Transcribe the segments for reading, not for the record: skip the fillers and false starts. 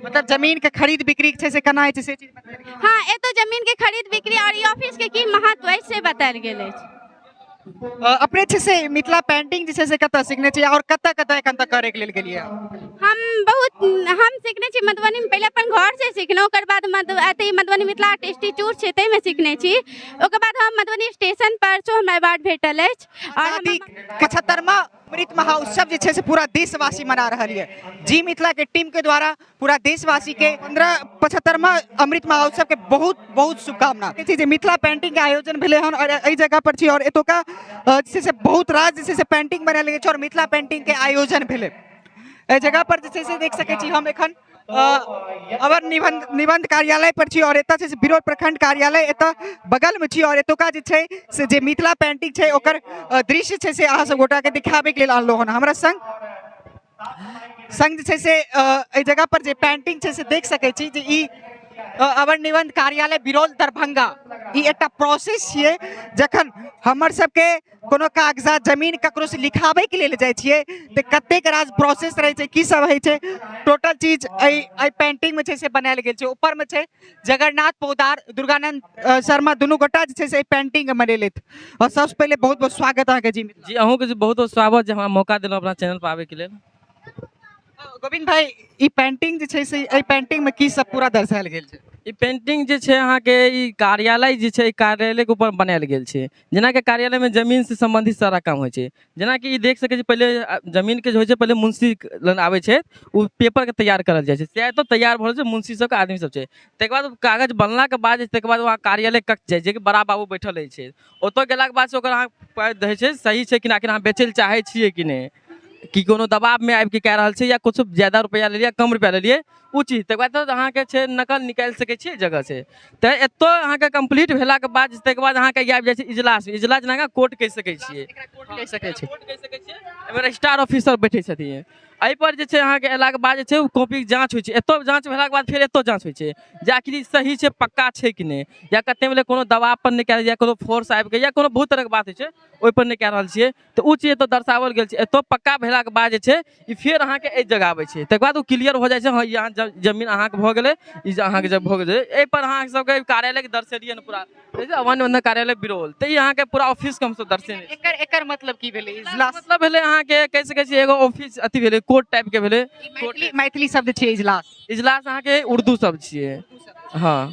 मतलब जमीन के खरीद बिक्री छै से केना होइ छै से चीज बतायल गेल। हाँ एतो जमीन के खरीद बिक्री और ई ऑफिस के की महत्व अछि से बतायल गेल अछि। अपने छै से मिथिला पेंटिंग जे छै से कतऽ सीखने छी और कतऽ कतऽ एखन तक करे के लेल गेलियै। हम सीखने छी मधुबनी में, पहले अपन घर से सीखलहुँ, ओकर बाद मधुबनी मिथिला आर्ट इंस्टीट्यूट छै ताहिमे सीखने छी। ओकर बाद हम मधुबनी स्टेशन पर सेहो हमरा अवार्ड भेटल अछि। और हम 75वां अमृत महोत्सव जे छै से पूरा देशवासी मना रहल है। जी मिथिला के टीम के द्वारा पूरा देशवासी के 75वां अमृत महोत्सव के बहुत बहुत शुभकामना। जे मिथिला पेंटिंग के आयोजन भेले हन और एहि जगह पर छी और एतुका जे छै से बहुत राज जे छै से पेंटिंग बनायल गेल छै और मिथिला पेंटिंग के आयोजन भेले। एहि जगह पर जे छै से देख सकै छी हम एखन अवर निबंध कार्यालय पर छी और एतऽ छै से विरोध प्रखंड कार्यालय एतऽ बगल में छी और एतुका जे छै से जे मिथिला पेंटिंग छै ओकर दृश्य छै से अहाँ सब गोटा के दिखाबे के लेल आनलहुँ हन। हमरा संग जे छै से एहि जगह पर जे पेंटिंग छै से देख सकै छी जे ई अवर निबंध कार्यालय बिरौल दरभंगा ई एकटा प्रोसेस छियै। जखन हमर सबके कोनो कागजात जमीन ककरो से लिखाबे के लेल जाइ छियै तऽ कतेक राज प्रोसेस रहै छै, की सब होइ छै, टोटल चीज एहि पेंटिंग में छै से बनायल गेल छै। ऊपर में छै जगन्नाथ पोदार दुर्गानंद शर्मा दुनू गोटा जे छै से पेंटिंग बनेलथि। और सबसे पहले बहुत बहुत स्वागत अहाँके जी। जी अहूँ के बहुत बहुत स्वागत जे हमरा मौका देलहुँ अपना चैनल पर आबे के लेल। गोविंद भाई ई पेंटिंग जे छै से एहि पेंटिंग में की सब पूरा दर्शायल गेल छै। ई पेंटिंग जे छै अहाँके ई कार्यालय जे छै कार्यालय के ऊपर बनायल गेल छै। जेना कि कार्यालय में जमीन से संबंधित सारा काम होइ छै। जेना कि ई देख सकै छी पहले जमीन के जे होइ छै पहले मुंशी लग आबै छै, ओ पेपर के तैयार करल जाइ छै, से तो तैयार भऽ छै मुंशी सब के आदमी सब छै। तकर बाद कागज बनला के बाद तकर बाद वहाँ कार्यालय कक्ष जाइ छै कि बड़ा बाबू बैठल रहै छै। ओतऽ गेलाके बाद से ओकर अहाँ रहै छै सही छै कि आखिर अहाँ बेचै लए चाहै छियै कि नहि, कि कोनो दबाव में आबि के कह रहल छै या कुछ ज्यादा रुपया ले लिया कम रुपया ले लिए ओ चीज। तकर बाद तो अहाँके छै नकल निकालि सकै छियै जगह से। तऽ एतऽ अहाँके कंप्लीट भेलाके बाद तकर बाद अहाँके आबि जाइ छै इजलास। इजलास जेना कोर्ट कहि सकै छियै, कोर्ट कहि सकै छी। एहिमे रजिस्ट्रार ऑफिसर बैठे छथिन। एहि पर जे छै अहाँके अयलाके बाद जे छै ओ कॉपी जाँच होइ छै। एतऽ जाँच भेलाके बाद फेर एतऽ जाँच होइ छै जे आखिर ई सही छै पक्का छै कि नहि, या कते बेले कोनो दबाव पर नहि कयल, या कोनो फोर्स आबि के या कोनो बहुत तरहके बात होइ छै ओहि पर नहि कह रहल छियै। तऽ ओ चीज एतऽ दर्शाओल गेल छै। एतऽ पक्का भेलाके बाद जे छै ई फेर अहाँके एहि जगह आबै छै। तकर बाद ओ क्लियर हो जाइ छै हाँ यहाँ जमीन अहाँके भऽ गेलै, ई अहाँके जब भऽ गेलै। एहि पर अहाँ सबके कार्यालय के दर्शेलियै ने पूरा वन बंधन कार्यालय बिरौल, तऽ ई अहाँके पूरा ऑफिस के हमसब दर्शेने। एकर मतलब की भेलै इजलास? मतलब भेलै अहाँके कहि सकै छियै एगो ऑफिस अथी भेलै, कोर्ट टाइप के भेलै। मैथिली शब्द छै इजलास। इजलास अहाँके उर्दू शब्द छियै। हाँ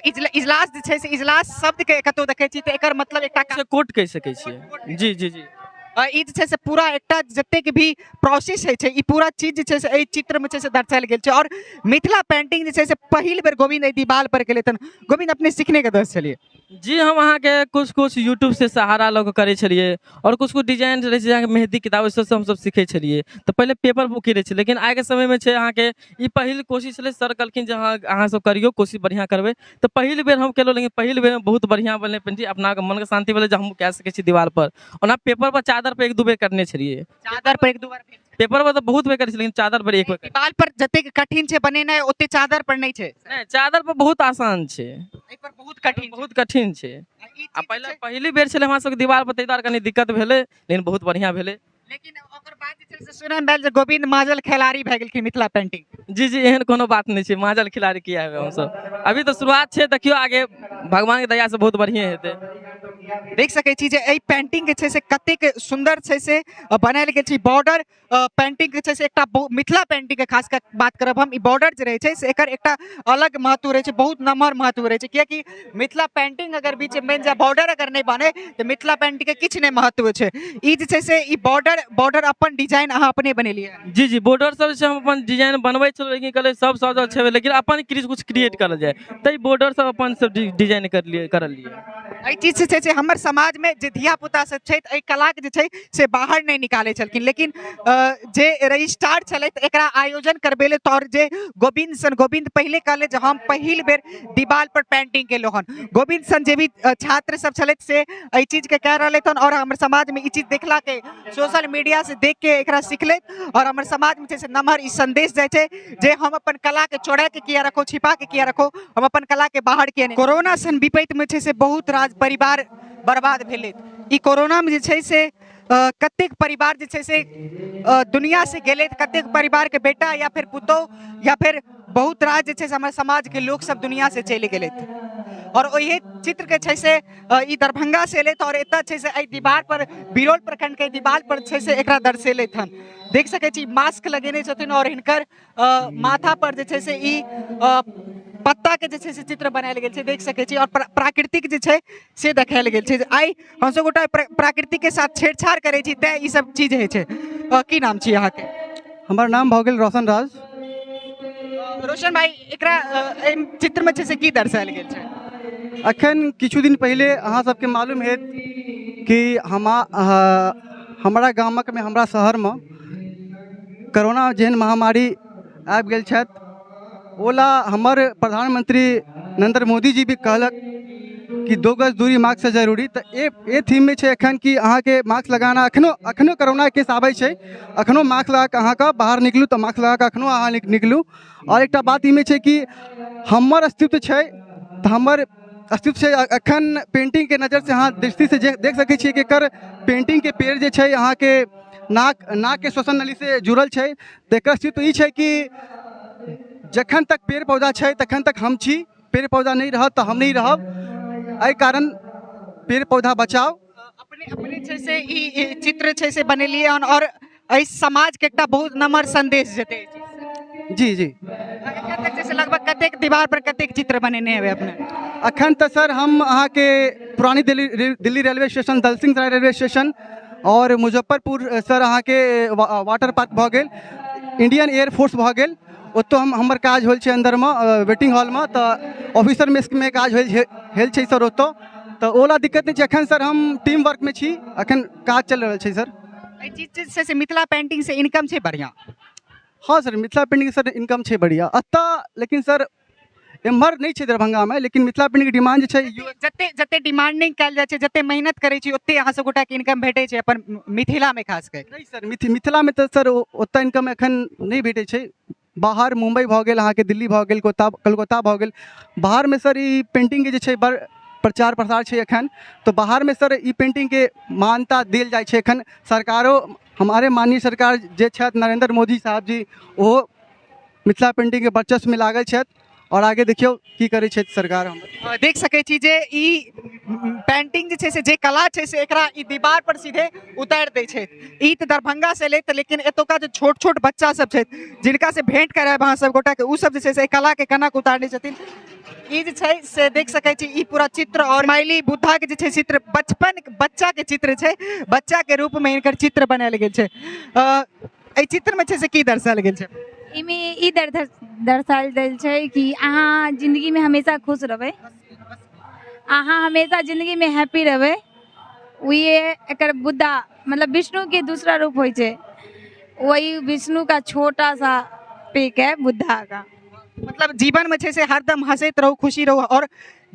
इजलास जे छै से इजलास शब्द के कतौ देखै छी तऽ एकर मतलब एकटा कोर्ट कहि सकै छियै। जी जी जी ई जे छै से पूरा एकटा जतेक भी प्रोसेस होइ छै ई पूरा चीज जे छै से एहि चित्र में छै से दर्शायल गेल छै। और मिथिला पेंटिंग जे छै से पहिल बेर गोविंद एहि दीवाल पर केले तन। गोविंद अपने सीखने के दस छलिए? जी हम अहाँके कुछ यूट्यूब से सहारा लऽ के करे छलिए और कुछ डिजाइन रहे छै मेहंदी किताब से हम सब सीखे छलिए। तो पहले पेपर बुक रहे छै, लेकिन आइ के समय में छै अहाँके ई पहिल कोशिश छलै। सर कहलखिन जे अहाँ सब करियो कोशिश बढ़िया करबै। तो पहिल बेर हम केलहुँ, लेकिन पहिल बेर में बहुत बढ़िया बनलै पेंटिंग। अपना मन के शांति भेलै जे हम कह सकै छी दीवार पर। ओना पेपर पर चादर पर एक दू बेर करने छलिए। चादर पर एक दू बार पेपर पर तो बहुत बेर करै छी, लेकिन चादर पर एक बेर। दीवार पर जतेक कठिन छै बनेनाइ ओते चादर पर नहीं छै। नहीं चादर पर बहुत आसान छै, एहि पर बहुत कठिन छै। आ पहली बेर छलै हमरा सबके दीवार पर, ताहि दुआरे कनी दिक्कत भेलै, लेकिन बहुत बढ़िया भेलै। लेकिन ओकर बाद जे छै से सुनय में आयल जे गोविंद माजल खिलाड़ी भए गेलखिन मिथिला पेंटिंग। जी जी एहन कोनो बात नहीं छै, माजल खिलाड़ी किया हेबै हमसब। अभी तो शुरुआत छै, देखियो आगे भगवान के दया से बहुत बढ़िया हेतै। देख सकै छी जे एहि पेंटिंग के छै से कतेक सुंदर छै से बनायल गेल छै। बॉर्डर पेंटिंग के छै से एकटा मिथिला पेंटिंग के खास कर बात करब हम, ई बॉर्डर जे रहे छै से एकर एकटा अलग महत्व रहे छै, बहुत नम्हर महत्व रहे छै। कियाकि मिथिला पेंटिंग अगर बीच में बन जाए, बॉर्डर अगर नहीं बने तो मिथिला पेंटिंग के किछ नहीं महत्व छै। ई जे छै से ई बॉर्डर अपन डिजाइन अहाँ अपने बनेलिए? जी जी बॉर्डर सब से हम अपन डिजाइन बनबै छलहुँ, लेकिन कहले सब सजल छै, लेकिन अपन कुछ क्रिएट करल जाए, तै बॉर्डर सब अपन सब डिजाइन करल लिए। एहि चीज से छै से हमर समाज में जे धिया पुता सब छै एहि कला के जे छै से बाहर नहीं निकाले छलखिन। लेकिन जे रजिस्ट्रार छलथि एकरा आयोजन करबेले तौर जे गोविंद पहले कहले जे हम पहिल बेर दीवार पर पेंटिंग केलहुँ हन। गोविंद सन जे भी छात्र सब छलथि से एहि चीज के कह रहले हन और हमर समाज में ई चीज देखला के सोशल मीडिया से देख के एकरा सीखलथि। और हमर समाज में छै से नम्हर ई संदेश जाय छै जे हम अपन कला के चोरा के किया रखो, छिपा के किया रखो, हम अपन कला के बाहर किया नहीं। कोरोना सन विपत्ति में छै से बहुत राज परिवार बर्बाद भेलै। ई कोरोना में जे छै से कतेक परिवार जे छै से दुनिया से गेले, कतेक परिवार के बेटा या फिर पुतोह या फिर बहुत राज जे छै से हमर समाज के लोग सब दुनिया से चलि गेले, और ओहे चित्र के छै से ई दरभंगा से एले और एतऽ छै से एहि दीवार पर बिरौल प्रखंड के दीवार पर छै से एकरा दर्शेले हन। देख सकै छी मास्क लगेने छथिन और हिनकर माथा पर जे छै से ई पत्ता के जे छै से चित्र बनायल गेल छै, देख सकै छी, और प्राकृतिक जे छै से देखायल गेल छै। आइ हम सब गोटा प्रकृति के साथ छेड़छाड़ करै छी तैं ई सब चीज होइ छै। की नाम छी अहाँके? हमर नाम भऽ गेल रोशन राज। रोशन भाई, एकरा चित्र में छै से की दर्शायल गेल छै? अखन किछु दिन पहले अहाँ सबके मालूम है कि हमारा गामक में, हमरा शहर में कोरोना जेहन महामारी आबि गेल छथि, ओला हमर प्रधानमंत्री नरेंद्र मोदी जी भी कहलक कि 2 गज दूरी मास्क से जरूरी। तो ए थीम में छै एखन कि अहाँ के मास्क लगाना, अखनो कोरोना केस आबै छै, अखनो मास्क लगा के अहाँ के बाहर निकलू तो मास्क लगा के अखनो अहाँ निकलू। और एकटा बात इमे छै कि हमर अस्तित्व छै, तो हमर अस्तित्व से अखन पेंटिंग के नज़र से अहाँ दृष्टि से देख सकै छियै कि एकर पेंटिंग के पेड़ जे छै अहाँ के नाक के श्वसन नली से जुड़ल छै। तो एकर अस्तित्व ई छै कि जखन तक पेड़ पौधा छै तखन तक हम छी, पेड़ पौधा नहीं रहत तो हम नहीं रहब। एहि कारण पेड़ पौधा बचाओ। अपने छै से ई चित्र छै से बनेलिए हन और एहि समाज के एकटा बहुत नम्र संदेश जेते। जी जी। एखन तक जैसे लगभग कतेक दीवार पर कतेक चित्र बनेने हेबै अपने? अखन तो सर हम अहाँ के पुरानी दिल्ली रेलवे स्टेशन, दलसिंह सराय रेलवे स्टेशन और मुजफ्फरपुर सर अहाँ के वाटर पार्क भऽ गेल, इंडियन एयरफोर्स भऽ गेल, ओतो हमर काज होल छै अंदर में वेटिंग हॉल में। तो ऑफिसर मेस में काज होल छै सर ओतो। तो ओला दिक्कत नहीं छै, अखन सर हम टीम वर्क में छी, अखन काज चल रहल छै सर। एहि चीज से मिथिला पेंटिंग से इनकम छै बढ़िया? हाँ sir, Mithila painting sir income छै बढ़िया अतः, लेकिन सर एम्हर नहीं छै दरभंगा में, लेकिन मिथिला पेंटिंग के डिमांड छै। जते डिमांडिंग कयल जाइ छै, जते मेहनत करै छी, ओते अहाँ सब गोटा के इनकम भेटै छै अपन मिथिला में खास कर? नहीं सर, मिथिला में तो सर ओतना इनकम एखन नहीं भेटै छै। बाहर मुंबई भऽ गेल, अहाँ के दिल्ली भऽ गेल, कलकत्ता भऽ गेल, बाहर में सर ई पेंटिंग के जे छै बड़ प्रचार प्रसार छै एखन। तो बाहर में सर ई पेंटिंग के मान्यता देल जाइ छै एखन। सरकारो, हमारे माननीय सरकार जे छथि नरेंद्र मोदी साहब जी, ओहो मिथिला पेंटिंग के वर्चस्व में लागल छथि और आगे देखियो की करै छै सरकार। हम देख सकै छी जे ई पेंटिंग जे छै से जे कला छै से एकरा ई दीवार पर सीधे उतारि दै छै। ई तऽ दरभंगा से लेत, लेकिन एतुका जे छोट छोट बच्चा सब छै जिनका से भेंट करायब अहाँ सब गोटा के, उ सब जे छै से कला के कनक उतारने छथिन। ई जे छै से देख सकै छी ई पूरा चित्र और माइली बुद्धा के जे छै चित्र, बचपन बच्चा के चित्र छै, बच्चा के रूप में इनकर चित्र बनायल गेल छै। एहि चित्र में छै से की दर्शायल गेल छै? इमे ई दर्शायल गेल छै कि अहाँ जिंदगी में हमेशा खुश रहबै, अहाँ हमेशा जिंदगी में हैप्पी रहबै। वही एकर बुद्धा मतलब विष्णु के दूसरा रूप होइ छै, वही विष्णु का छोटा सा पेक है बुद्धा का। मतलब जीवन में छै से हरदम हंसैत रहू, खुशी रहू, और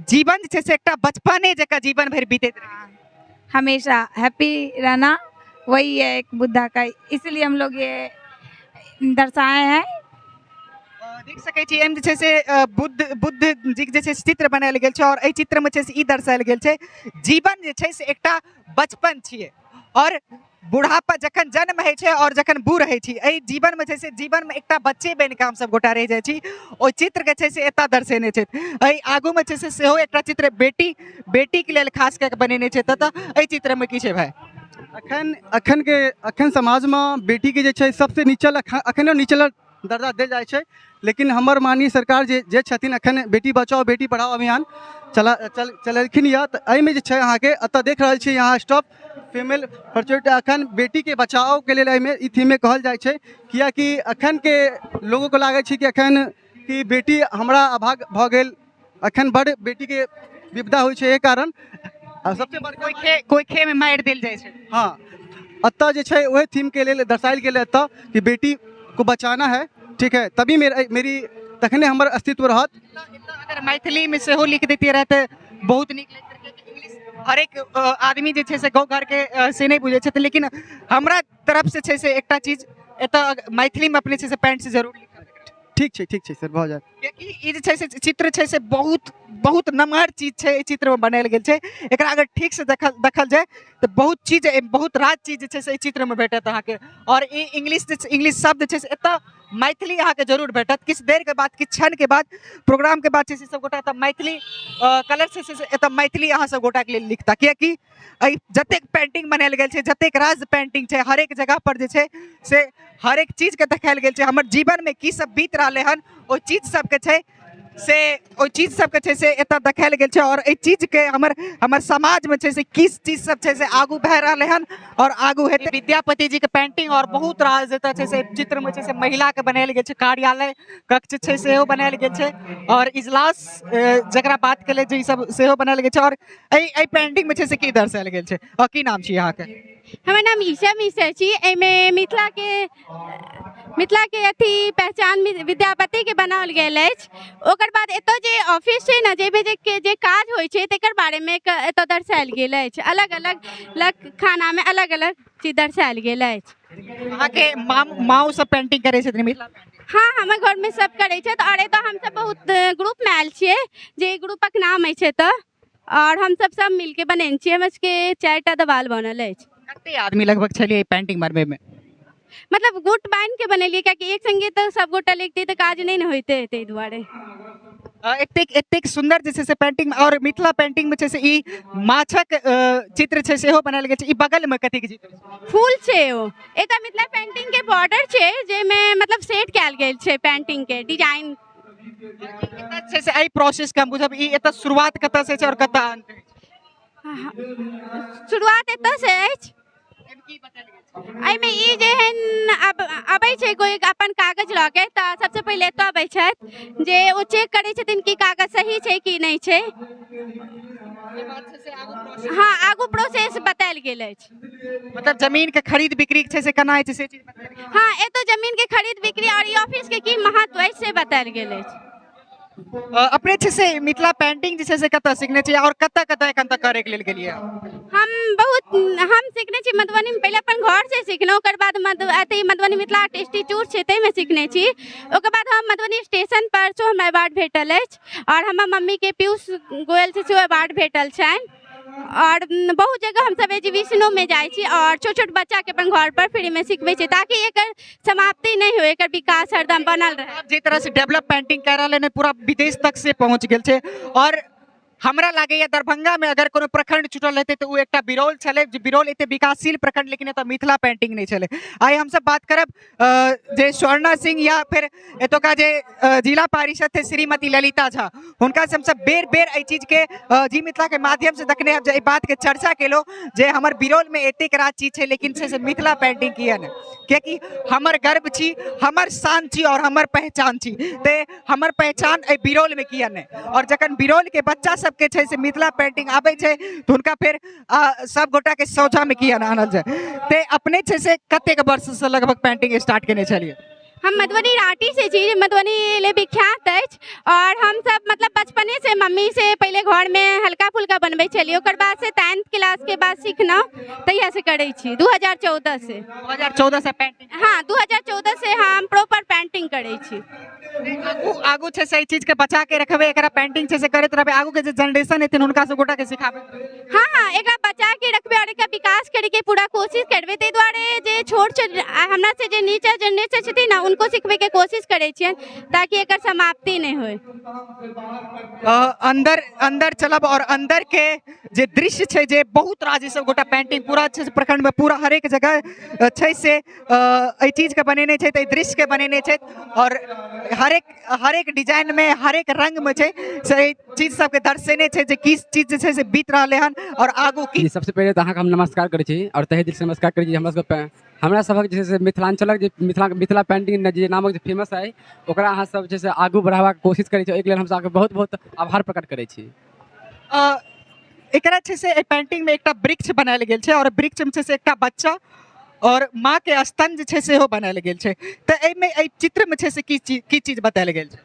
जीवन जे छै से एकटा बचपने जकाँ जीवन भर बीतैत रहे, हमेशा हैप्पी रहना, वही है एक बुद्धा का। इसलिए हम लोग ये दर्शाए हैं। देख सकै छी एम जे छै से बुद्ध जी के जे छै चित्र बनायल गेल छै, और एहि चित्र में छै से ई दर्शायल गेल छै जीवन जे छै से एकटा बचपन छियै, और बुढ़ापा जखन जन्म होइ छै और जखन बूढ़ होइ छी, एहि जीवन में छै से जीवन में एकटा बच्चे बनि कऽ हम सब गोटा रहि जाइ छी। ओहि चित्र के छै से एतऽ दर्शेने छै। एहि आगू में छै से सेहो एकटा चित्र बेटी के लेल खास कऽ बनेने छै। तऽ एहि चित्र में की छै भाई? अखन समाज में बेटी के जे छै सबसे निचल, अखनो निचल दर्जा देल जाइ छै, लेकिन हमर माननीय सरकार जे छथिन अखन बेटी बचाओ बेटी पढ़ाओ अभियान चलेलखिन यऽ। तऽ एहिमे जे छै अहाँके एतऽ देख रहल छी यहाँ स्टॉप फीमेल फर्टिलिटी, अखन बेटी के बचाव के लेल एहिमे ई थीम में कहल जाइ छै, कियाकि अखन के लोगों को लागै छै कि अखन कि बेटी हमरा अभाग भऽ गेल, अखन बड़ बेटी के विपदा होइ छै। एहि कारण सबसे बड़का कोई खे में मारि देल जाइ छै। हाँ, अतः जे छै वही थीम के लेल दर्शायल गेल एतऽ कि बेटी को बचाना है, ठीक है, तभी मेरी तखने हमर अस्तित्व रहत। अगर मैथिली में सेहो लिख देती रहे तऽ बहुत नीक लगतै। इंग्लिश हरेक आदमी जे छै से गाँव घर के से नहीं बुझे छथिन, लेकिन हमरा तरफ से छै से एकटा चीज एतऽ मैथिली में अपने छै से पैंट से जरूर लिखल। ठीक छै सर भऽ जायत। कियाकि ई जे छै से चित्र छै से बहुत बहुत नमहर चीज छै, ई चित्र में बनायल गेल छै। एकरा अगर ठीक से देखल जाए तो बहुत चीज, बहुत राज चीज जे छै से ई चित्र में भेटत अहाँके। और ई इंग्लिश शब्द छै से एतऽ मैथिली अहाँके जरूर भेटत। किछु देर के बाद, किछु क्षण के बाद, प्रोग्राम के बाद छै से सब गोटा एतऽ मैथिली कलर से एतऽ मैथिली अहाँ सब गोटा के लिए लिखता। कियाकि जतेक पेंटिंग बनायल गेल छै, जतेक राज पेंटिंग छै, हरेक जगह पर जे छै से हरेक चीज के देखायल गेल छै। हमर जीवन में की सब बीत रहले हन ओ चीज सबके छै से एतऽ देखायल गेल छै। और एहि चीज के हमर समाज में छै से किस चीज सब छै से आगू भए रहले हन और आगू हेतै। विद्यापति जी के पेंटिंग और बहुत राज एतऽ छै से चित्र में छै से महिला के बनायल गेल छै, कार्यालय कक्ष छै सेहो बनायल गेल छै, और इजलास जकरा बात केले जे ई सब सेहो बनायल गेल छै। और एहि पेंटिंग में छै से की दर्शायल गेल छै और की नाम छी अहाँ के? हमर नाम ईशा मिश्र छी। एहिमे मिथिला के अथी पहचान विद्यापति के बनाओल गेल अछि। ओकर बाद एतऽ जे ऑफिस छै ने, जे काज होइ छै तकर बारे में एतऽ दर्शायल गेल अछि। अलग अलग खाना में अलग अलग चीज दर्शायल गेल अछि। अहाँ के माँ सब पेंटिंग करे छथिन मिथिला पेंटिंग? हाँ, हमर घर में सब करे छथि। और एतऽ हम सब बहुत ग्रुप में आयल छियै, जे ग्रुपक नाम अछि एतऽ, और हम सब मिलके बनेने छियै। हमर सबके 4टा देवाल बनल अछि। कते आदमी लगभग छलिए पेंटिंग बनबे में? मतलब गुट बांध के बनेलिए, कियाकि एक संगे तो सब गोटा लिखते तो काज नहीं न होते, ताहि दुआरे। एतेक सुंदर जे छै से पेंटिंग और मिथिला पेंटिंग में छै से ई माछक चित्र छै सेहो बनायल गेल छै। ई बगल में कथी के चित्र छै? फूल छै ओ। एतऽ मिथिला पेंटिंग के बॉर्डर छै, जेमे मतलब सेट कैल गेल छै पेंटिंग के डिजाइन। एतऽ छै से एहि प्रोसेस के हम बुझब, ई एतऽ शुरुआत कतऽ से छै और कतऽ अंत छै? शुरुआत एतऽ से अछि। एहिमे ई जेहन अबै छै कोई अपन कागज लऽ के, तऽ सबसे पहिले एतऽ अबै छथि जे ओ चेक करै छथिन कि कागज सही छै कि नहीं छै। हाँ, आगू प्रोसेस बतायल गेल अछि। मतलब जमीन के खरीद बिक्री छै से केना होइ छै से चीज बतायल गेल। हाँ, एतऽ जमीन के खरीद बिक्री और ई ऑफिस के की महत्व अछि से बतायल गेल अछि। अपने छै से मिथिला पेंटिंग जे छै से कतऽ सीखने छियै और कतऽ एखन तक करे के लेल गेलियै? हम सीखने छी मधुबनी में। पहले अपन घर से सीखलहुँ, ओकर बाद मधुबनी मिथिला आर्ट इंस्टीट्यूट छै ताहिमे सीखने छी। ओकर बाद हम मधुबनी स्टेशन पर सेहो हमरा अवार्ड भेटल अछि, और हमर मम्मी के पीयूष गोयल से सेहो अवार्ड भेटल छनि। और बहुत जगह हम सब एग्जीबिशनों में जाइ छी, और छोट छोट बच्चा के अपन घर पर फ्री में सिखबै छी, ताकि एकर समाप्ति नहीं हो, एकर विकास हरदम बनल रहे। जे तरह से डेवलप पेंटिंग कर रहले ने पूरा विदेश तक से पहुंच गेल छै। और हमरा लागैया दरभंगा में अगर कोनो प्रखंड छुटल रहते तो वो एकटा बिरौल छले, जे बिरौल एते विकासशील प्रखंड, लेकिन एतऽ मिथिला पेंटिंग नहीं छले। आइ हम सब बात करब जे स्वर्णा सिंह या फिर एतुका जे जिला पारिषद थे श्रीमती ललिता झा, हुनका से हम सब बेर एहि चीज के जी मिथिला के माध्यम से देखने अब जे बात के चर्चा केलो जे हमर बिरौल में एतेक राज चीज छै, लेकिन से मिथिला पेंटिंग किया ने, क्योंकि हमर गर्व छी, हमर शान छी और हमर पहचान छी। ते हमर पहचान ए बिरौल में किया ने, और जखन बिरौल के बच्चा सबके छै से मिथिला पेंटिंग आबै छै तो हुनका फिर सब गोटा के सोझा में किया आनल जाए। ते अपने छै से कतेक वर्ष से लगभग पेंटिंग स्टार्ट केने छलिए? हम मधुबनी राठी से छी, मधुबनी ले विख्यात अछि। और हम सब मतलब बचपने से मम्मी से पहले घर में हल्का फुल्का बनबै छलिए, ओकर बाद से 10th क्लास के बाद सीखना तहिया से करै छी। 2014 से। 2014 से पेंटिंग? हाँ, 2014 से हम प्रॉपर पेंटिंग करै छी। आगू छै से चीज के बचा के रखबे, एकरा पेंटिंग छै से करैत रहबे, आगू के जे जनरेशन हेथिन हुनका से गोटा के सिखाबे। हाँ, एकरा बचा के रखबे और एकरा विकास करे के पूरा कोशिश करबे। ताहि दुआरे जे छोट हमरा से जे नीचा जनरेशन छथिन ना, उनको सिखबे के कोशिश करे छियन, ताकि एकर समाप्ति नहीं होय। अंदर चलब और अंदर के जे दृश्य छै, जे बहुत राज सब गोटा पेंटिंग पूरा छै प्रखंड में पूरा हरेक जगह छै से एहि चीज के बनेने छै, दृश्य के बनेने छै, और हरेक डिजाइन में हरेक रंग में छै से चीज सबके दर्शेने छै जे किस चीज जे छै से बीत रहले हन और आगू की। सबसे पहले तो अहाँके हम नमस्कार करै छी और तहे दिल से नमस्कार करै छी। हमरा सबक जे छै मिथिलांचलक जे मिथिला पेंटिंग जे नामक जे फेमस है, ओकरा अहाँ सब जे छै आगू बढ़ावा के कोशिश करै छी। एहि लेल हम अहाँके बहुत बहुत आभार प्रकट करै छी। एकरा छै से पेंटिंग में एकटा वृक्ष बनायल गेल छै, और वृक्ष में छै से एकटा बच्चा और माँ के स्तन जे छै सेहो बनायल गेल छै। तऽ एहिमे एहि चित्र में छै से की चीज बतायल गेल छै?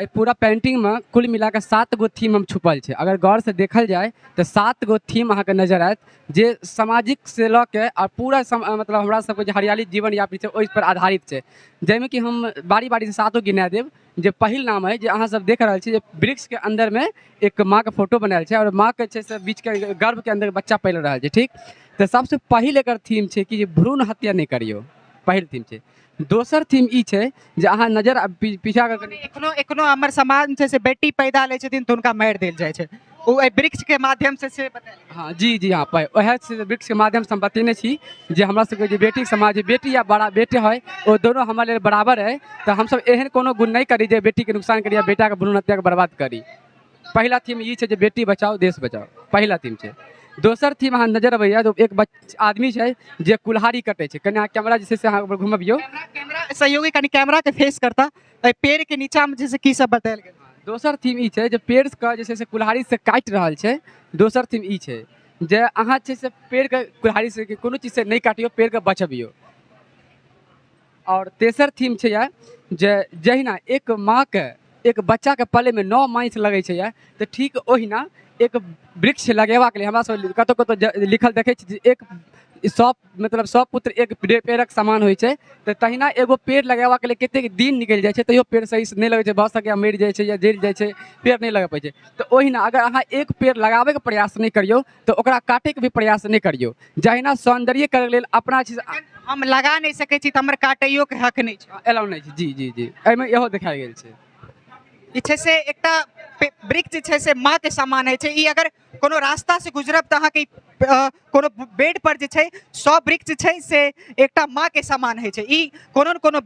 पूरा पेंटिंग में कुल मिला के 7 गो थीम हम छुपल है। अगर गौर से देखल जाए तो 7 गो थीम अहाँ के नजर आयत जे सामाजिक से लऽ के और पूरा मतलब हमरा सबके जे हरियाली जीवन यापन है ओहि पर आधारित है। जाहिमे कि हम बारी बारी से 7 गिना देव। जे पहिल नाम है जे अहाँ सब देख रहे छी जे वृक्ष के अंदर में एक माँ के फोटो बनायल है और माँ के छै से बीच के गर्भ के अंदर बच्चा पैल रहा है। ठीक, तो सबसे पहिल एकर थीम है कि भ्रूण हत्या नहीं करियो, पहिल थीम है। दोसर थीम ई है जे अहाँ नजर पीछा एखनो हमर समाज में से बेटी पैदा ले छथिन तो उनका मारि देल जाय छै, ओ वृक्ष के माध्यम से बताइए। हाँ जी हाँ, वह वृक्ष के माध्यम से हम बतेने छी जे हमरा सबके जे बेटी समाज है, बेटी या बड़ा बेटे है वो दोनों हमारे लिए बराबर है। तो हम सब एहन कोनो गुण नहीं करी जे बेटी के नुकसान करी या बेटा के भ्रूण हत्या के बर्बाद करी। पहला थीम ई है बेटी बचाओ देश बचाओ, पहला थीम है। दोसर थीम अहाँ नजर अबैया तो एक आदमी है जे कुल्हाड़ी कटे छै। कने कैमरा जे से अहाँ घुमबियो, कैमरा सहयोगी कनी कैमरा के फेस करता पेड़ के नीचा में जैसे की सब बतायल गेल। दोसर थीम ई है जे पेड़ के जे से कुल्हाड़ी से काटि रहल छै। दोसर थीम ई है जे अहाँ छै से पेड़ के कुल्हाड़ी से कोनो चीज से नहीं काटियो, पेड़ के बचबियो। और तेसर थीम है जे जहिना एक माँ के एक बच्चा के पले में 9 मास लगे छै तो ठीक ओहिना एक वृक्ष लगेबा के लिए हमरा सब कतौ कतौ लिखल देखे छी एक 100 पुत्र एक पेड़क समान होइ छै। तो तहिना एगो पेड़ लगेबा के लिए कतेक दिन निकल जाए छै तैयो पेड़ सही से नहीं लगे छै, भऽ सके मरि जाए छै या जरि जाए छै, पेड़ नहीं लगे पाए छै। तो ओहिना अगर अहाँ एक पेड़ लगाबे के प्रयास नहीं करियो तो ओकरा काटे के भी प्रयास नहीं करियो। जहिना सौंदर्य करे लेल अपना चीज हम लगा नहीं सके छी त हमर काटैयो के हक नहीं छै, एलाउ नहीं छै। जी जी जी, एहिमे इहो देखायल गेल छै। ई छै से एकटा वृक्ष जे छै से माँ के समान है छै। ई अगर कोनो रास्ता से गुजरब त अहाँ के कोनो बेड पर जे छै 100 वृक्ष छै से एकटा माँ के समान है छै। ई कोनो न कोनो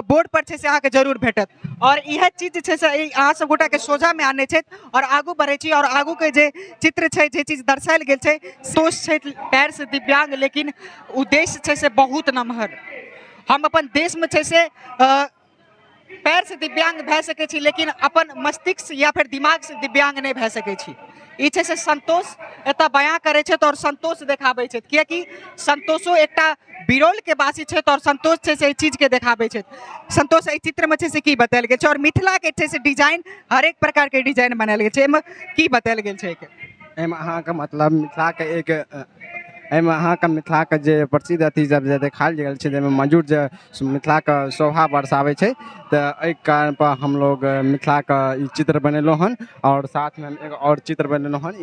बोर्ड पर छै से अहाँ के जरूर भेटत। और यह चीज जे छै से अहाँ सब गोटा के सोझा में आने छै और आगू बढ़े छी। और आगू के जे चित्र छै जे चीज दर्शायल गेल छै सोच छै पैर से दिव्यांग लेकिन उद्देश्य छै से बहुत नमहर। हम अपन देश में छै से पैर से दिव्यांग भए सके छी लेकिन अपन मस्तिष्क या फिर दिमाग से दिव्यांग नहीं भए सके छी। ई छै से संतोष एतऽ बयां करे छै और संतोष देखाबै छै, कियाकि संतोषो एकटा बिरौल के वासी छै और संतोष छै से चीज के देखाबै छै। संतोष एहि चित्र में छै से की बतायल गेल छै और मिथिला के छै से डिजाइन हरेक प्रकार के डिजाइन बनायल गेल छै, एहिमे की बतायल गेल छै? एहिमे अहाँके मतलब मिथिला के एक एहिमे अहाँके मिथिला के जे प्रसिद्ध अथी सब जे देखायल गेल छै जाहिमे मौजूद जे मिथिला के शोभा बरसाबै छै। तो एहि कारण पर हम लोग मिथिला के ई चित्र बनेलहुँ हन और साथ में एगो और चित्र बनेलहुँ हन।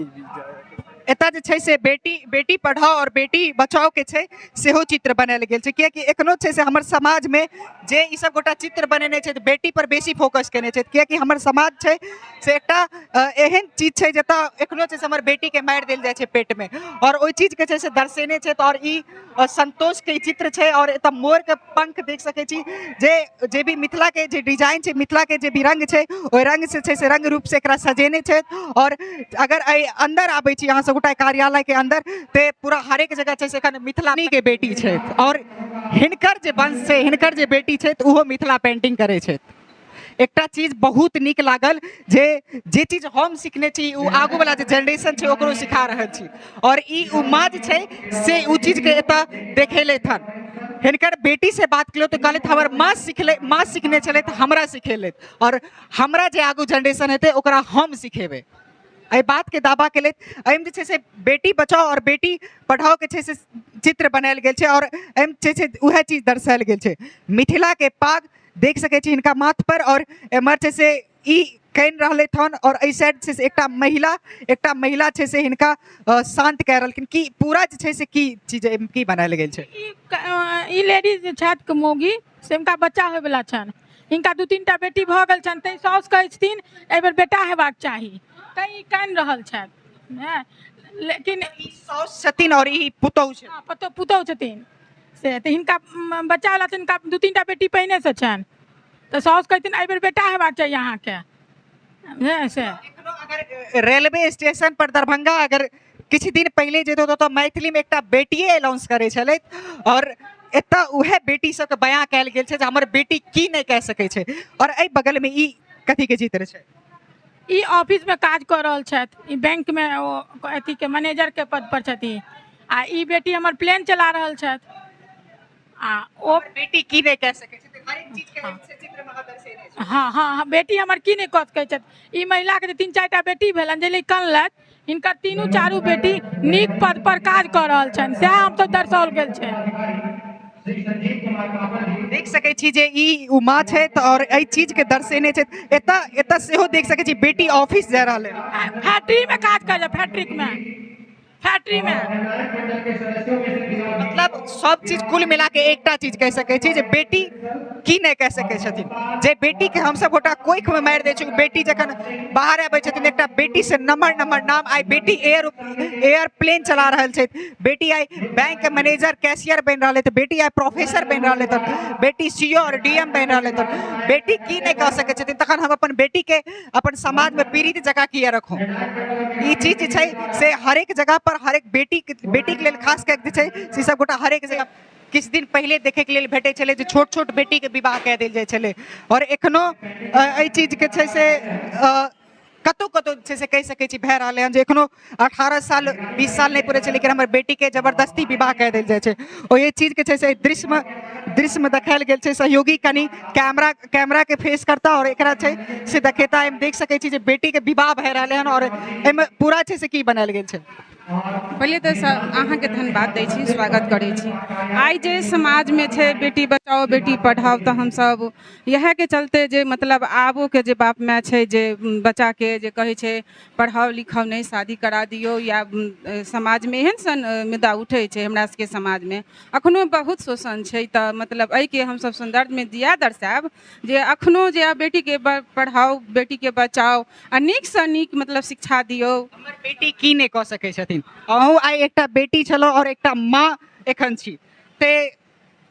एतऽ जे छै से बेटी पढ़ाओ और बेटी बचाओ के छै सेहो चित्र बनायल गेल छै, कियाकि एखनो छै से हमर समाज में जे ई सब गोटा चित्र बनेने छै बेटी पर बेसी फोकस केने छै, कियाकि हमर समाज छै से एकटा एहन चीज छै जतऽ एखनो छै से हमर बेटी के मारि देल जाइ छै पेट में और ओहि चीज के छै से दर्शेने छै। और ई संतोष के चित्र छै और एतऽ मोर के पंख देख सकै छी जे भी मिथिला के जे डिजाइन छै, मिथिला के जे भी रंग छै ओहि रंग से छै से रंग रूप से एकरा सजेने छै। और अगर अंदर आबै छी अहाँ सब कार्यालय के अंदर ते पूरा हरेक जगह छै से मिथिला के बेटी छै और हिनकर जे वंश छै हिनकर जे बेटी छै उहो मिथिला पेंटिंग करे छै। एकटा चीज बहुत निक लागल जे चीज हम सीखने छी उ आगू वाला जे जनरेशन छै ओकरो सिखा रहल छी और ई उ माँ जे छै से उ चीज के एतऽ देखेले थन। हिनकर बेटी से बात करियो तो कहले हमर माँ सीखने छले तो हमरा सिखेले और हमरा जे आगू जनरेशन हेतै ओकरा हम सिखेबै। एहि बात के दावा के लेल एहिमे जे छै से बेटी बचाओ और बेटी पढ़ाओ के छै से चित्र बनायल गेल छै और एहिमे छै से उहे चीज दर्शायल गेल छै। मिथिला के पाग देख सकै छी हिनका माथ पर और एम्हर छै से ई कहि रहले थन और एहि साइड छै से एकटा महिला छै से हिनका शांत कह रहलखिन कि पूरा जे छै से की चीज की बनायल गेल छै। ई लेडीज जे छथि कमोगी से हुनका बच्चा होय वाला छनि, हिनका 2-3 टा बेटी भऽ गेल छनि तैं साउस कहै छथिन एहि बेर बेटा हेबाक चाही, कई कानि रहल छथि। लेकिन ई साउस छथिन और ई पुतौह छै, पुतौह छथिन से तऽ हिनका बच्चा वाला छनि, हिनका 2-3 टा बेटी पहिने से छनि तऽ साउस कहथिन एहि बेर बेटा हेबाक चाही अहाँके से। अगर रेलवे स्टेशन पर दरभंगा अगर किछु दिन पहले जेतो तो मैथिली में एकटा बेटिए अनाउंस करे छलै और एतऽ उहे बेटी सबके बयां कयल गेल छै जे हमर बेटी की नहीं कह सकै छै। और एहि बगल में ई कथी के चित्र छै? ई ऑफिस में काज कर रहल छथि, ई बैंक में अथी के मैनेजर के पद पर छथिन आ ई बेटी हमर प्लेन चला रहल छथि आ ओ बेटी की नहीं कह सकै छै हर एक चीज के चित्र हाँ हाँ हाँ बेटी हमर की नहीं कह सकै छथि। ई महिला के 3-4टा बेटी भेलन जे कनलथि, हिनकर 3-4 बेटी नीक पद पर काज कऽ रहल छनि, सएह हम तो दर्शाओल गेल छै। देख सकै छी जे ई उमा छै और एहि चीज के दर्शेने छै। एतऽ सेहो देख सकै छी बेटी ऑफिस जा रहल है, फैक्ट्री में काज कर, फैक्ट्री में मतलब सब चीज कुल मिला के एकटा चीज कह सकै छी जे बेटी की नहीं कह सकै छथिन, जे बेटी के हम सब गोटा कोइख में मारि दै छी। बेटी जखन बाहर आबै छथिन, एकटा बेटी से नम्बर नाम, आइ बेटी एयरप्लेन चला रहल छै, बेटी आइ बैंक के मैनेजर कैशियर बनि रहल है, बेटी आइ प्रोफेसर बनि रहल है, बेटी सीओ और डीएम बनि रहल है। बेटी की नहीं कह सकै छथिन, तखन हम अपन बेटी के अपन समाज में पीड़ित जगह किया रखू। ई चीज जे छै से हरेक जगह पर हरेक बेटी के लेल खास कर जे छै से सब गोटा हरेक जगह किछ दिन पहले देखे के लेल भेटे छले जे छोट छोट बेटी के विवाह कऽ देल जाय छले, और एखनो एहि चीज के छै से कतौ छै से कह सकै छी भए रहल है जे एखनो 18 साल 20 साल नहीं पूरे छै, लेकिन हमर बेटी के जबरदस्ती विवाह कऽ देल जाय छै। और ये चीज के छै से दृश्य में देखायल गेल छै। सहयोगी कनी कैमरा के फेस करता और एकरा छै से देखेता हम देख सकै छी जे बेटी के विवाह भए रहल है और एमे पूरा छै से की बनायल गेल छै। पहले तो अहाँके धन्यवाद दै छी, स्वागत करै छी। आइ जे समाज में छै बेटी बचाओ बेटी पढ़ाओ, तो हम सब यह के चलते जे मतलब आबो के जे बाप माय छै जे बच्चा के जे कहे छै पढ़ाओ लिखाओ नहीं शादी करा दियो, या समाज में एहन सन मुद्दा उठे छै हमरा सबके समाज में अखनो बहुत शोषण छै। तो मतलब एहि के हम सब संदर्भ में दिया दर्शायब जे अखनो जे बेटी के पढ़ाओ बेटी के बचाओ आ नीक से नीक मतलब शिक्षा दियो। हमर बेटी की नहीं कह सकै छथिन, अहूँ आइ एकटा बेटी छलो और एकटा माँ एखन छी, ते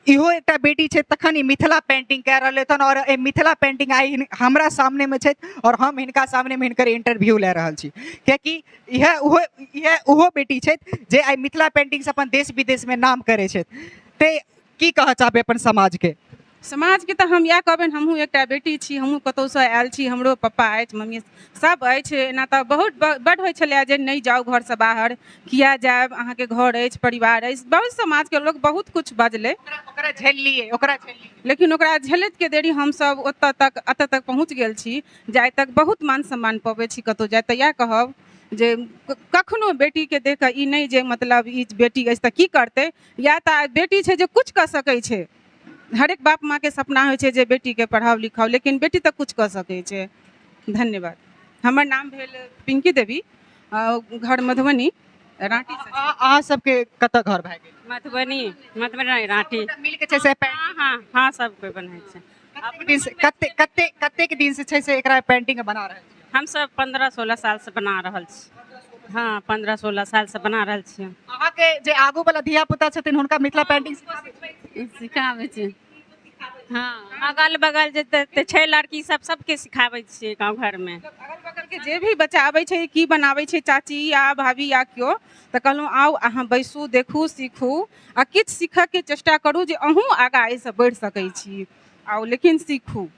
इहो एकटा बेटी छै, तखन ई मिथिला पेंटिंग कह रहल हन और ए मिथिला पेंटिंग आई हमरा सामने में छै और हम हिनका सामने में हिनकर इंटरव्यू ले रहल छी, कियाकि यह उहो बेटी छै जे आई मिथिला पेंटिंग से अपन देश विदेश में नाम करे छै। ते की कह चाहबे अपन समाज के तो हम यह कहबे, हमहूँ एकटा बेटी छी, हमहूँ कतौ से आयल छी, हमरो पप्पा अछि मम्मी सब अछि, एना तो बहुत बड होइ छलै जे नहीं जाओ घर से बाहर, किया जायब अहाँ के घर अछि परिवार अछि, बहुत समाज के लोग बहुत कुछ बजले, ओकरा झेलिए लेकिन ओकरा झेलत के देरी हम सब एतऽ तक पहुँच गेल छी, जाय तक बहुत मान सम्मान पबै छी कतौ जाय। तऽ इएह कहब जे कखनो बेटी के देख ई नहीं जे मतलब ई बेटी अछि तऽ की करतै, या तऽ बेटी छै जे कुछ कऽ सकै छै। हरेक बाप माँ के सपना होइ छै जे बेटी के पढ़ाओ लिखाओ, लेकिन बेटी तक कुछ कर सकै छै। धन्यवाद। हमर नाम भेल पिंकी देवी, घर मधुबनी राँटी से। अहाँ सबके कतऽ घर भए गेल? मधुबनी राँटी। मिल के छै से हाँ सब कोई बनाय छै। कतेक दिन से छै से एकरा पेंटिंग बना रहल छी? हम सब 15-16 साल से बना रहल छी। हाँ 15-16 साल से बना रहल छी। अहाँ के जे आगू वाला धिया पुता छथिन हुनका मिथिला पेंटिंग सिखाबै छी। हाँ अगल बगल जे छै लड़की सब सबके सिखाबै छियै गाँव घर में। अगल बगल के जे भी बच्चा आबै छै की बनाबै छै चाची या भाभी या केओ, तऽ कहलहुँ आउ अहाँ बैसू देखू सीखू आ किछु सीखऽ के चेष्टा करू जे अहूँ आगाँ एहिसँ बढ़ि सकै छी। आउ लेकिन सीखू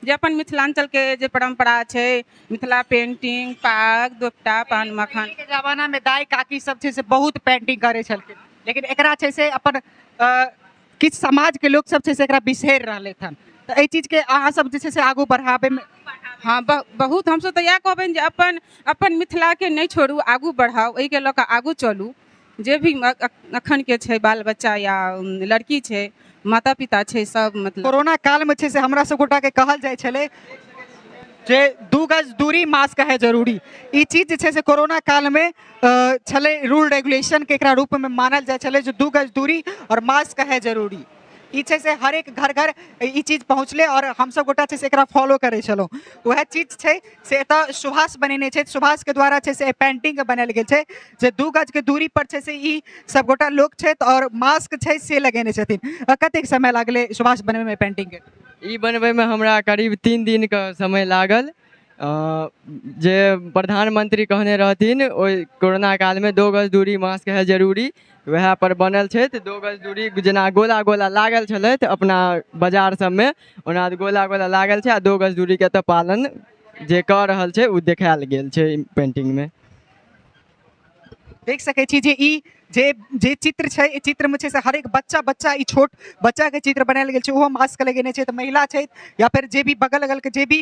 जे अपन मिथिलांचल के जे परंपरा छै, मिथिला पेंटिंग पाग दोपटा पान मखान के जमाना में दाई काकी सब छै से बहुत पेंटिंग करे छलखिन, लेकिन एकरा छै से अपन किछु समाज के लोग सब छै से एकरा बिसरि रहले हन। तो एहि चीज के अहाँ सब जे छै से आगू बढ़ाबे में हाँ बहुत हमसब तऽ इएह कहबनि जे अपन मिथिला के नहीं छोड़ू, आगू बढ़ाओ, एहि के लऽ कऽ आगू चलू। जे भी अखन के छै बाल बच्चा या लड़की छै माता पिता छै सब मतलब कोरोना काल में छै से हमरा सब गोटा के कहल जाय छले जे 2 गज दूरी मास्क है जरूरी। ई चीज जे छै से कोरोना काल में छले रूल रेगुलेशन के एकरा रूप में मानल जाय छले जो 2 गज दूरी और मास्क है जरूरी। ई छै से हर एक घर ई चीज पहुँचले और हम सब गोटा छै से एकरा फॉलो करे चलो। वह चीज छै से एतऽ सुभाष बनेने छै, सुभाष के द्वारा छै से पेंटिंग बनायल गेल छै जे 2 गज के दूरी पर छै से ई सब गोटा लोग छै और मास्क छै से लगेने छथिन। कतेक समय लागले सुभाष बनवे में पेंटिंग के? ई बनबै में हमरा करीब 3 दिन का समय लागल। जे प्रधानमंत्री कहने रहथिन ओहि कोरोना काल में 2 गज दूरी मास्क है जरूरी, वएह पर बनल छै। 2 गज दूरी जेना गोला गोला लागल छलै अपना बाजार सब में, ओना गोला गोला लागल छै आ 2 गज दूरी के तऽ पालन जे कऽ रहल छै ओ देखायल गेल छै पेंटिंग में। देख सकै छी जे ई जे जे चित्र छै ई चित्र में छै से हर एक बच्चा ई छोट बच्चा के चित्र बनायल गेल छै ओहो मास्क लगेने छै। तऽ महिला छै या फिर जे भी बगल अगल के जे भी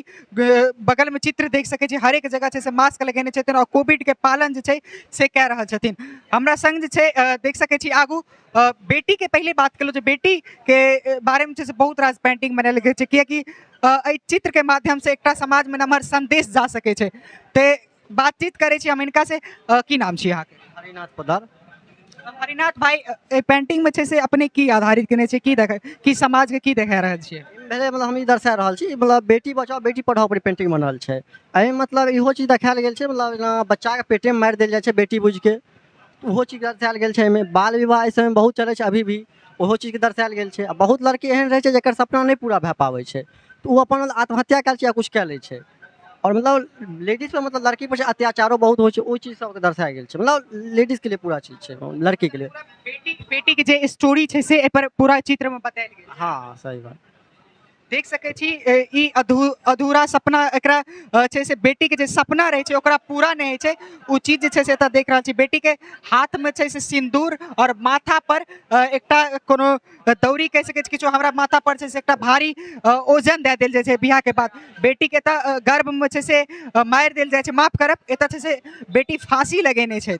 बगल में चित्र देख सकै छी हर एक जगह छै से मास्क लगेने छथिन और कोविड के पालन जे छै से कए रहल छथिन। हमरा संग जे छै देख सकै छी आगू बेटी के पहले बात करो, जो बेटी के बारे में छै से बहुत रास पेंटिंग बनायल गेल छै कियाकि एहि चित्र के माध्यम से एकटा समाज में नमहर संदेश जा सकै छै। ते बातचीत करे छी हम इनका से। की नाम छी अहाँके? हरिनाथ पदार। हरिनाथ भाई पेंटिंग में छै से अपने की आधारित केने छै, की समाज के की देखा रहल छियै? पहले मतलब हम ई दर्शा रहल छी मतलब बेटी बचाओ बेटी पढ़ाओ पर पेंटिंग बनल छै। एहि मतलब इहो चीज देखायल गेल छै मतलब जेना बच्चा के पेटे में मारि देल जाइ छै बेटी बुझ के, ओहो चीज दर्शायल गेल छै। एहिमे बाल विवाह इस समय बहुत चलै छै अभी भी, ओहो चीज के दर्शायल गेल छै। आ बहुत लड़की एहन रहै छै जेकर सपना नहीं पूरा भए पाबै छै तो वो अपन आत्महत्या कयल छै या कुछ कए लै छै। और मतलब लेडीज पर मतलब लड़की पर अत्याचारो बहुत होइ छै, ओहि चीज सबके दर्शायल गेल छै। मतलब लेडीज के लिए पूरा चीज छै, लड़की के लिए। बेटी के जे स्टोरी छै से एहि पर पूरा चित्र में बतायल गेल छै। हाँ सही बात। देख सकै छी ई अधूरा सपना एकरा छै से बेटी के जे सपना रहे छै ओकरा पूरा नहीं होइ छै ओ चीज जे छै से एतऽ देख रहल छी। बेटी के हाथ में छै से सिंदूर और माथा पर एकटा कोनो दौरी कह सकै छी किछो हमरा माथा पर छै से एकटा भारी ओजन दे देल जाइ छै बियाह के बाद। बेटी के एतऽ गर्भ में छै से मारि देल जाइ छै, माफ करब एतऽ छै से बेटी फांसी लगेने छै।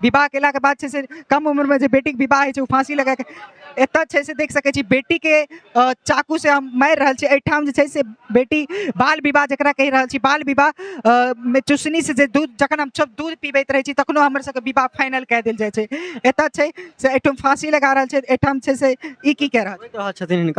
विवाह केला के बाद छै से कम उम्र में जे बेटी के विवाह होइ छै ओ फांसी लगा के एतऽ छै से देख सकै छी बेटी के चाकू से हम मारि रहल छी। एहिठाम जे छै से बेटी बाल विवाह जकरा कहि रहल छी, बाल विवाह में चुसनी से जे दूध जखन हम सब दूध पीबैत रहै छी तखनो हमर सबके विवाह फाइनल कए देल जाइ छै। एतऽ छै से एहिठाम फांसी लगा रहल छै, एहिठाम छै से ई की कह रहल छथिन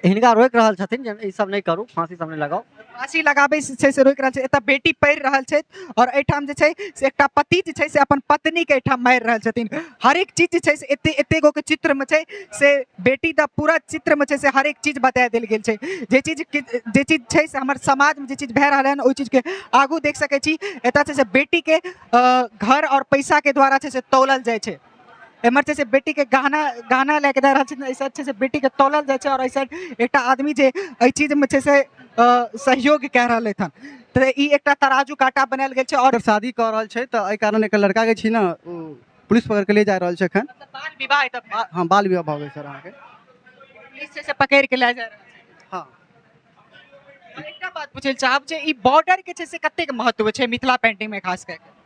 हिनका रोकि रहल छथिन जे ई सब नहीं करू, फांसी सब नहीं लगाओ। फांसी लगाबै छै से रोकि रहल छै। एतऽ बेटी पढ़ि रहल छै और एहिठाम जे छै से एकटा पति जे छै से अपन पत्नी के एहिठाम मारि रहल छथिन। हर एक चीज जे छै से एते गो के चित्र में छै से बेटी दा पूरा चित्र में छै से हर एक चीज बता देल गेल छै। जे चीज छै से हमर समाज में जे चीज भए रहल है ओहि चीज के आगू देख सकै छी। एतऽ छै से बेटी के घर और पैसा के द्वारा छै से तौलल जाइ छै। एमर छै से बेटी के गहना लेके दे रहल छै, ऐसा छै से बेटी के तौलल जाइ छै और ऐसा एकटा आदमी जे एहि चीज में छै से सहयोग कह रहल हन। तो ई एकटा तराजू काटा बनायल गेल छै और शादी कर रहल छै तऽ एहि कारण एक लड़का के छी ना पुलिस पकड़ के ले जा रहल छै एखन। बाल विवाह है तब? हाँ बाल विवाह भऽ गेल सर अहाँके, पुलिस छै से पकड़ के ले जा रहल छै। हाँ एकटा बात पूछे चाहब जे ई बॉर्डर के छै से कतेक महत्व छै मिथिला पेंटिंग में खास करके?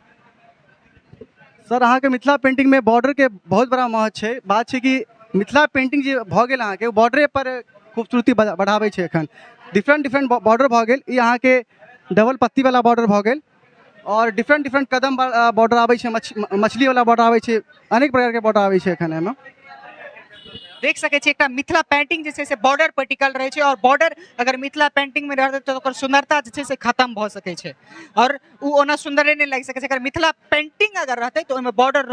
सर अहाँके मिथिला पेंटिंग में बॉर्डर के बहुत बड़ा महत्व छै। बात छै कि मिथिला पेंटिंग जे भऽ गेल अहाँके बॉर्डरे पर खूबसूरती बढ़ाबै छै। एखन डिफरेंट बॉर्डर भऽ गेल, ई अहाँके डबल पत्ती वाला बॉर्डर भऽ गेल और डिफरेंट कदम बॉर्डर आबै छै, मछली वाला बॉर्डर आबै छै, अनेक प्रकार के बॉर्डर आबै छै एखन एहिमे। देख सकै छी एकटा मिथिला पेंटिंग जे छै से बॉर्डर पर टिकल रहे छै और बॉर्डर अगर मिथिला पेंटिंग में रहतै तऽ ओकर सुंदरता जे छै से खत्म भऽ सकै छै और उ ओना सुंदरे नहीं लागि सकै छै। अगर मिथिला पेंटिंग अगर रहतै तऽ ओहिमे बॉर्डर